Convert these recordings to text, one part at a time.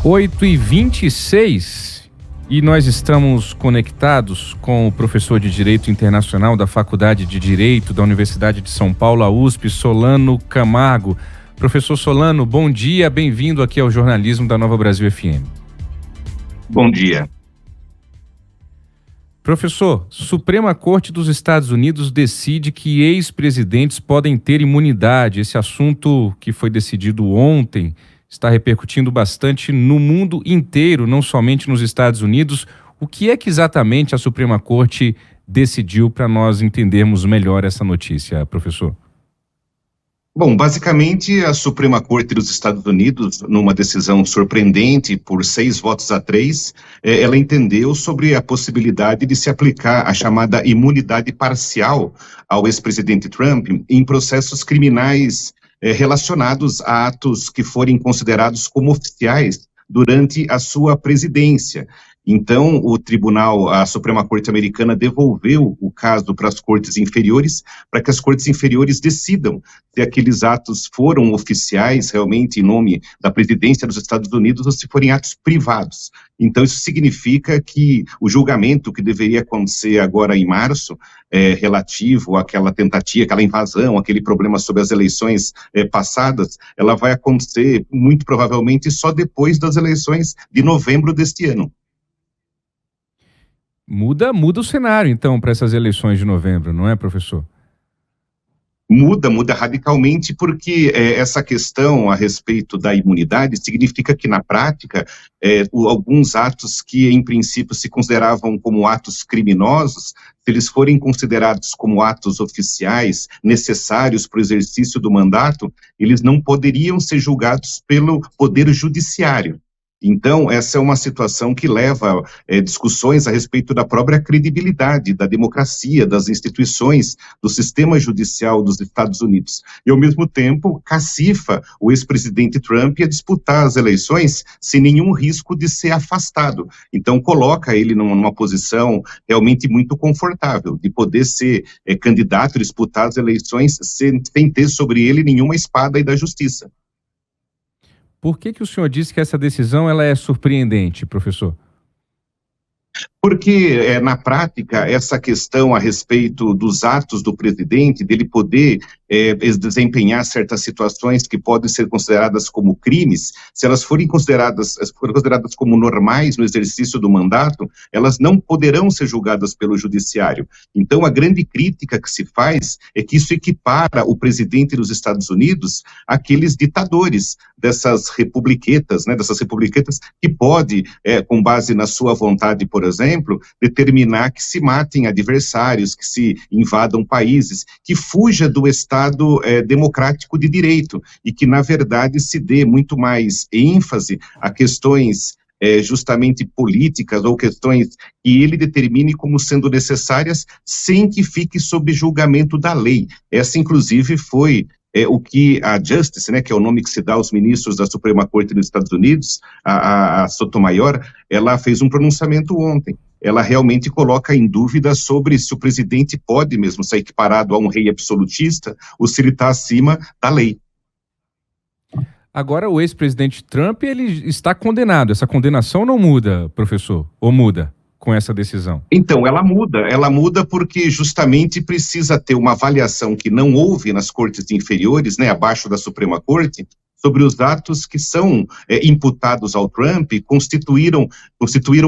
8h26 e nós estamos conectados com o professor de Direito Internacional da Faculdade de Direito da Universidade de São Paulo, a USP, Solano Camargo. Professor Solano, bom dia, bem-vindo aqui ao jornalismo da Nova Brasil FM. Bom dia. Professor, Suprema Corte dos Estados Unidos decide que ex-presidentes podem ter imunidade. Esse assunto que foi decidido ontem está repercutindo bastante no mundo inteiro, não somente nos Estados Unidos. O que é que exatamente a Suprema Corte decidiu para nós entendermos melhor essa notícia, professor? Bom, basicamente a Suprema Corte dos Estados Unidos, numa decisão surpreendente por 6 votos a 3, ela entendeu sobre a possibilidade de se aplicar a chamada imunidade parcial ao ex-presidente Trump em processos criminais relacionados a atos que forem considerados como oficiais durante a sua presidência. Então, a Suprema Corte Americana devolveu o caso para as cortes inferiores, para que as cortes inferiores decidam se aqueles atos foram oficiais realmente em nome da presidência dos Estados Unidos ou se forem atos privados. Então, isso significa que o julgamento que deveria acontecer agora em março, relativo àquela tentativa, aquela invasão, aquele problema sobre as eleições passadas, ela vai acontecer muito provavelmente só depois das eleições de novembro deste ano. Muda o cenário, então, para essas eleições de novembro, não é, professor? Muda radicalmente, porque essa questão a respeito da imunidade significa que, na prática, alguns atos que, em princípio, se consideravam como atos criminosos, se eles forem considerados como atos oficiais necessários para o exercício do mandato, eles não poderiam ser julgados pelo Poder Judiciário. Então, essa é uma situação que leva discussões a respeito da própria credibilidade da democracia, das instituições, do sistema judicial dos Estados Unidos. E, ao mesmo tempo, cacifa o ex-presidente Trump a disputar as eleições sem nenhum risco de ser afastado. Então, coloca ele numa posição realmente muito confortável, de poder ser candidato, disputar as eleições sem ter sobre ele nenhuma espada da justiça. Por que o senhor disse que essa decisão ela é surpreendente, professor? Porque, na prática, essa questão a respeito dos atos do presidente, dele poder desempenhar certas situações que podem ser consideradas como crimes, se elas forem consideradas como normais no exercício do mandato, elas não poderão ser julgadas pelo judiciário. Então, a grande crítica que se faz é que isso equipara o presidente dos Estados Unidos àqueles ditadores dessas republiquetas que pode, com base na sua vontade, por exemplo, determinar que se matem adversários, que se invadam países, que fuja do Estado democrático de direito e que, na verdade, se dê muito mais ênfase a questões justamente políticas ou questões que ele determine como sendo necessárias sem que fique sob julgamento da lei. Essa, inclusive, foi o que a Justice, que é o nome que se dá aos ministros da Suprema Corte dos Estados Unidos, a Sotomayor, ela fez um pronunciamento ontem. Ela realmente coloca em dúvida sobre se o presidente pode mesmo ser equiparado a um rei absolutista ou se ele está acima da lei. Agora, o ex-presidente Trump, ele está condenado. Essa condenação não muda, professor? Ou muda com essa decisão? Então, ela muda porque justamente precisa ter uma avaliação que não houve nas cortes inferiores, abaixo da Suprema Corte, sobre os atos que são imputados ao Trump, constituíram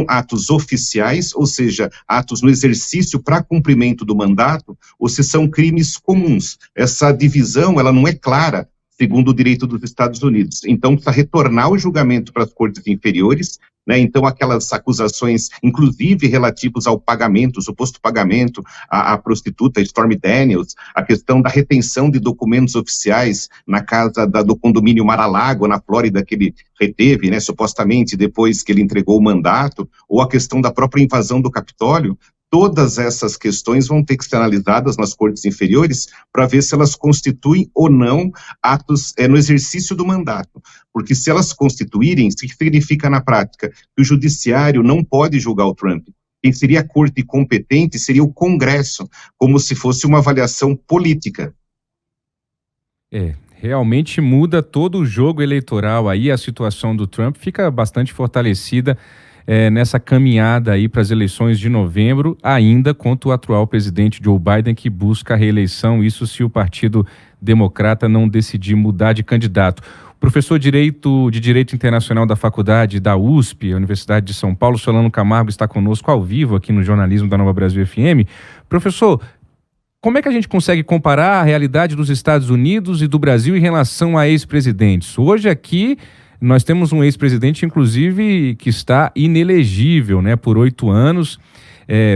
atos oficiais, ou seja, atos no exercício para cumprimento do mandato, ou se são crimes comuns. Essa divisão, ela não é clara, segundo o direito dos Estados Unidos. Então, precisa retornar o julgamento para as cortes inferiores, então aquelas acusações, inclusive relativas ao pagamento, suposto pagamento à prostituta Stormy Daniels, a questão da retenção de documentos oficiais na casa do condomínio Mar-a-Lago, na Flórida, que ele reteve, supostamente depois que ele entregou o mandato, ou a questão da própria invasão do Capitólio. Todas essas questões vão ter que ser analisadas nas cortes inferiores para ver se elas constituem ou não atos no exercício do mandato. Porque se elas constituírem, isso significa na prática que o judiciário não pode julgar o Trump. Quem seria a corte competente seria o Congresso, como se fosse uma avaliação política. Realmente muda todo o jogo eleitoral aí, a situação do Trump fica bastante fortalecida nessa caminhada aí para as eleições de novembro, ainda contra o atual presidente Joe Biden, que busca a reeleição, isso se o Partido Democrata não decidir mudar de candidato. O professor de Direito Internacional da Faculdade da USP, a Universidade de São Paulo, Solano Camargo, está conosco ao vivo aqui no jornalismo da Nova Brasil FM. Professor, como é que a gente consegue comparar a realidade dos Estados Unidos e do Brasil em relação a ex-presidentes? Hoje aqui nós temos um ex-presidente, inclusive, que está inelegível, né, por 8 anos,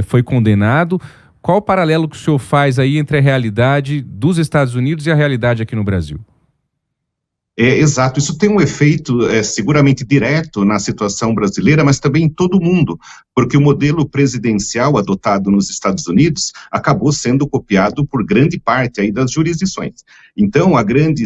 foi condenado. Qual o paralelo que o senhor faz aí entre a realidade dos Estados Unidos e a realidade aqui no Brasil? Exato, isso tem um efeito seguramente direto na situação brasileira, mas também em todo o mundo, porque o modelo presidencial adotado nos Estados Unidos acabou sendo copiado por grande parte aí das jurisdições. Então, a grande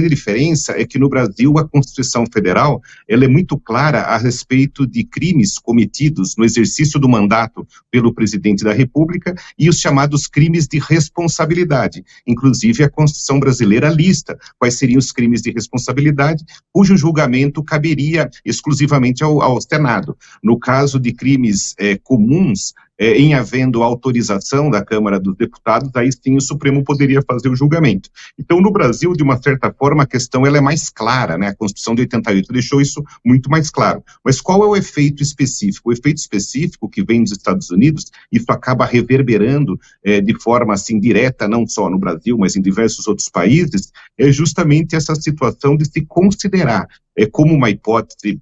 diferença é que no Brasil a Constituição Federal, ela é muito clara a respeito de crimes cometidos no exercício do mandato pelo presidente da República e os chamados crimes de responsabilidade. Inclusive, a Constituição brasileira lista quais seriam os crimes de responsabilidade, cujo julgamento caberia exclusivamente ao Senado. No caso de crimes comuns, em havendo autorização da Câmara dos Deputados, aí sim o Supremo poderia fazer o julgamento. Então, no Brasil, de uma certa forma, a questão ela é mais clara, né? A Constituição de 88 deixou isso muito mais claro. Mas qual é o efeito específico? O efeito específico que vem dos Estados Unidos, isso acaba reverberando de forma assim direta, não só no Brasil, mas em diversos outros países, é justamente essa situação de se considerar como uma hipótese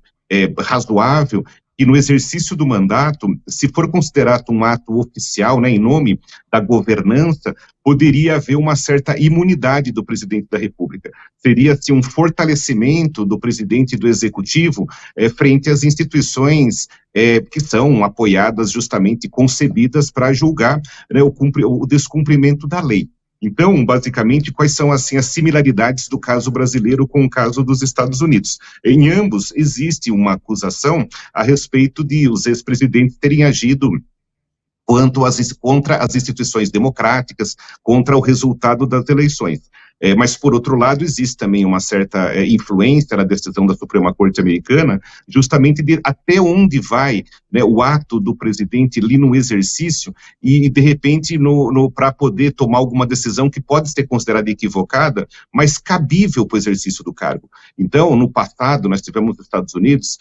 razoável que no exercício do mandato, se for considerado um ato oficial, né, em nome da governança, poderia haver uma certa imunidade do presidente da República. Seria-se um fortalecimento do presidente e do executivo frente às instituições que são apoiadas, justamente concebidas para julgar, né, o descumprimento da lei. Então, basicamente, quais são assim, as similaridades do caso brasileiro com o caso dos Estados Unidos? Em ambos, existe uma acusação a respeito de os ex-presidentes terem agido contra as instituições democráticas, contra o resultado das eleições. Mas, por outro lado, existe também uma certa influência na decisão da Suprema Corte Americana, justamente de até onde vai, né, o ato do presidente ali no exercício e, de repente, para poder tomar alguma decisão que pode ser considerada equivocada, mas cabível para o exercício do cargo. Então, no passado, nós tivemos nos Estados Unidos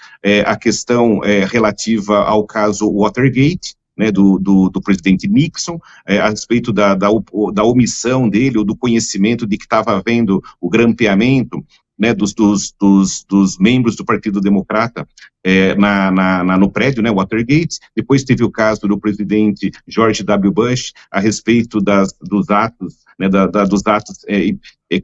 a questão relativa ao caso Watergate, né, do presidente Nixon, a respeito da omissão dele, ou do conhecimento de que estava havendo o grampeamento, né, dos membros do Partido Democrata no prédio, né, Watergate. Depois teve o caso do presidente George W. Bush a respeito dos atos, né, dos atos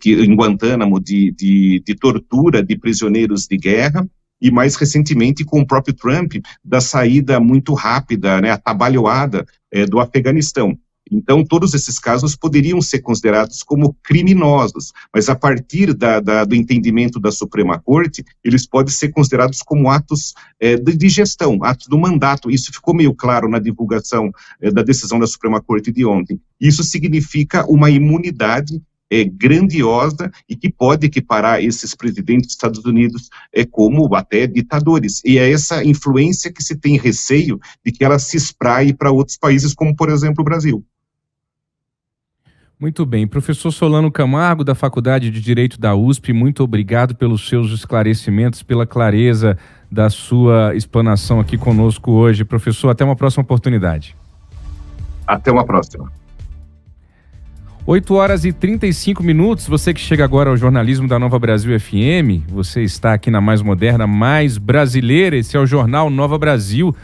que em Guantánamo de tortura de prisioneiros de guerra. E mais recentemente com o próprio Trump, da saída muito rápida, né, atabalhoada do Afeganistão. Então, todos esses casos poderiam ser considerados como criminosos, mas a partir do entendimento da Suprema Corte, eles podem ser considerados como atos de gestão, atos do mandato. Isso ficou meio claro na divulgação da decisão da Suprema Corte de ontem. Isso significa uma imunidade grandiosa e que pode equiparar esses presidentes dos Estados Unidos como até ditadores. E é essa influência que se tem receio de que ela se espraie para outros países, como, por exemplo, o Brasil. Muito bem. Professor Solano Camargo, da Faculdade de Direito da USP, muito obrigado pelos seus esclarecimentos, pela clareza da sua explanação aqui conosco hoje. Professor, até uma próxima oportunidade. Até uma próxima. 8h35. Você que chega agora ao jornalismo da Nova Brasil FM, você está aqui na mais moderna, mais brasileira. Esse é o Jornal Nova Brasil.